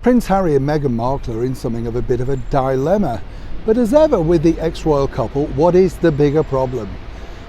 Prince Harry and Meghan Markle are in something of a bit of a dilemma. But as ever with the ex-royal couple, what is the bigger problem?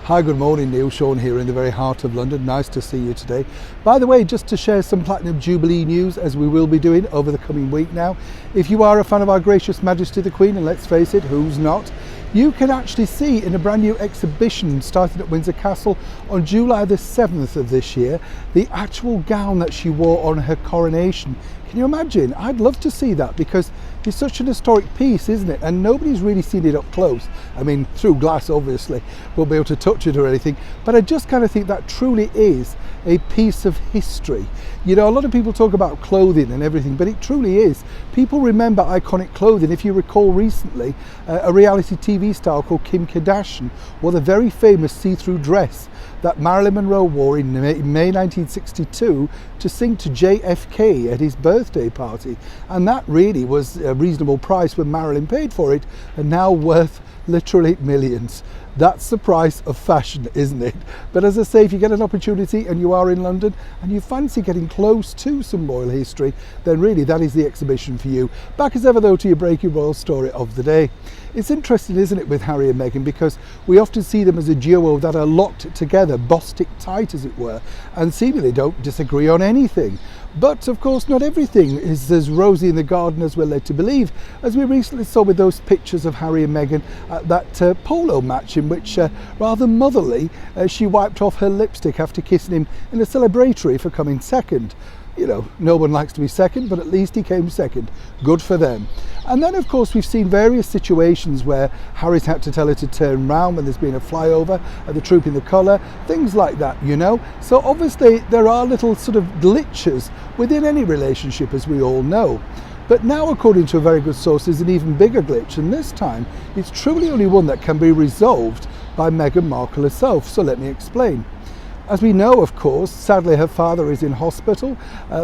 Hi, good morning, Neil Sean here in the very heart of London. Nice to see you today. By the way, just to share some Platinum Jubilee news, as we will be doing over the coming week now. If you are a fan of Our Gracious Majesty the Queen, and let's face it, who's not? You can actually see in a brand new exhibition starting at Windsor Castle on July the 7th of this year, the actual gown that she wore on her coronation. Can you imagine? I'd love to see that because it's such an historic piece, isn't it? And nobody's really seen it up close. I mean, through glass, obviously, won't be able to touch it or anything. But I just kind of think that truly is a piece of history. You know, a lot of people talk about clothing and everything, but it truly is. People remember iconic clothing. If you recall recently, a reality TV star called Kim Kardashian wore the very famous see-through dress that Marilyn Monroe wore in May 1962 to sing to JFK at his birthday party. And that really was a reasonable price when Marilyn paid for it, and now worth literally millions. That's the price of fashion, isn't it? But as I say, if you get an opportunity and you are in London and you fancy getting close to some royal history, then really that is the exhibition for you. Back as ever though to your breaking royal story of the day. It's interesting, isn't it, with Harry and Meghan, because we often see them as a duo that are locked together, bostick tight as it were, and seemingly don't disagree on anything. But of course not everything is as rosy in the garden as we're led to believe, as we recently saw with those pictures of Harry and Meghan at that polo match in which, rather motherly, she wiped off her lipstick after kissing him in a celebratory for coming second. You know, no one likes to be second, but at least he came second. Good for them. And then, of course, we've seen various situations where Harry's had to tell her to turn round when there's been a flyover, the troop in the colour, things like that, you know. So obviously there are little sort of glitches within any relationship, as we all know. But now, according to a very good source, there's an even bigger glitch, and this time it's truly only one that can be resolved by Meghan Markle herself. So let me explain. As we know, of course, sadly her father is in hospital,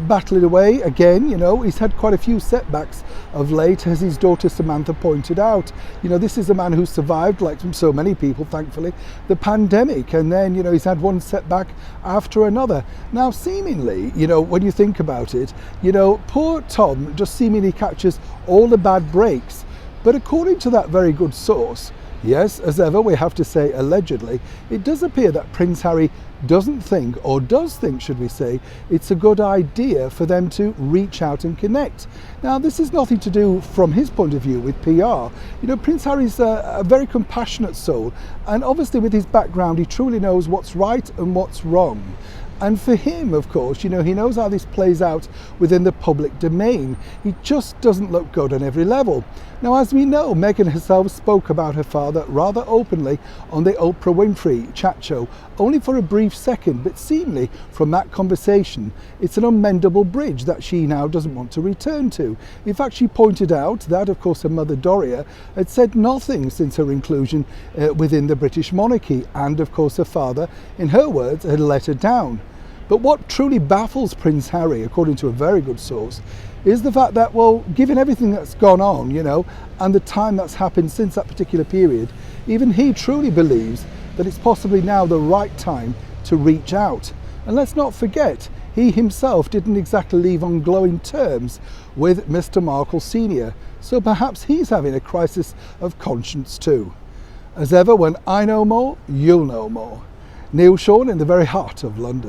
battling away again. You know, he's had quite a few setbacks of late, as his daughter Samantha pointed out. You know, this is a man who survived, like so many people, thankfully, the pandemic. And then, you know, he's had one setback after another. Now, seemingly, you know, when you think about it, you know, poor Tom just seemingly catches all the bad breaks. But according to that very good source, yes, as ever, we have to say allegedly, it does appear that Prince Harry doesn't think, or does think, should we say, it's a good idea for them to reach out and connect. Now, this is nothing to do from his point of view with PR. You know, Prince Harry's a very compassionate soul, and obviously with his background, he truly knows what's right and what's wrong. And for him, of course, you know, he knows how this plays out within the public domain. He just doesn't look good on every level. Now, as we know, Meghan herself spoke about her father rather openly on the Oprah Winfrey chat show, only for a brief second, but seemingly from that conversation, it's an unmendable bridge that she now doesn't want to return to. In fact, she pointed out that, of course, her mother Doria had said nothing since her inclusion within the British monarchy, and of course her father, in her words, had let her down. But what truly baffles Prince Harry, according to a very good source, is the fact that, well, given everything that's gone on, you know, and the time that's happened since that particular period, even he truly believes that it's possibly now the right time to reach out. And let's not forget, he himself didn't exactly leave on glowing terms with Mr. Markle Sr., so perhaps he's having a crisis of conscience too. As ever, when I know more, you'll know more. Neil Sean in the very heart of London.